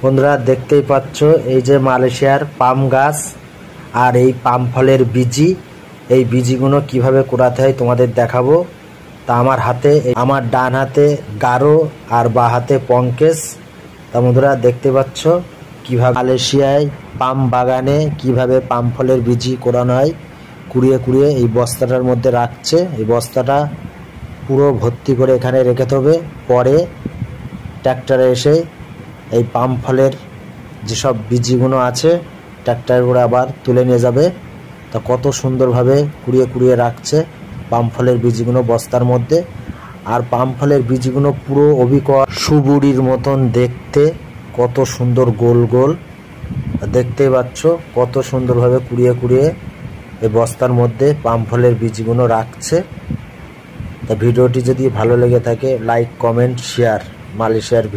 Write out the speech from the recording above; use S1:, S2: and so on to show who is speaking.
S1: বন্ধুরা দেখতেই পাচ্ছ এই যে মালয়েশিয়ার পাম গাছ আর এই পাম ফলের বীজি, এই বীজিগুলো কিভাবে কুড়াতে হয় তোমাদের দেখাবো। তা আমার ডান হাতে গারো আর বা হাতে পঙ্কেশ। তা বন্ধুরা দেখতে পাচ্ছ কিভাবে মালয়েশিয়ায় পাম বাগানে কিভাবে পাম ফলের বীজি কোড়ানো হয়। কুড়িয়ে কুড়িয়ে এই বস্তাটার মধ্যে রাখছে, এই বস্তাটা পুরো ভর্তি করে এখানে রেখে দেবে। পরে ট্র্যাক্টরে এসে এই পাম ফলের যেসব বীজিগুলো আছে ট্র্যাক্টরে করে আবার তুলে নিয়ে যাবে। তা কত সুন্দরভাবে কুড়িয়ে কুড়িয়ে রাখছে পাম ফলের বীজগুলো বস্তার মধ্যে। আর পাম ফলের বীজগুলো পুরো অবিকল সুবুড়ির মতন দেখতে, কত সুন্দর গোল গোল দেখতেই পাচ্ছ। কত সুন্দরভাবে কুড়িয়ে কুড়িয়ে এই বস্তার মধ্যে পাম ফলের বীজগুলো রাখছে। তা ভিডিওটি যদি ভালো লেগে থাকে লাইক, কমেন্ট, শেয়ার। মালয়েশিয়ার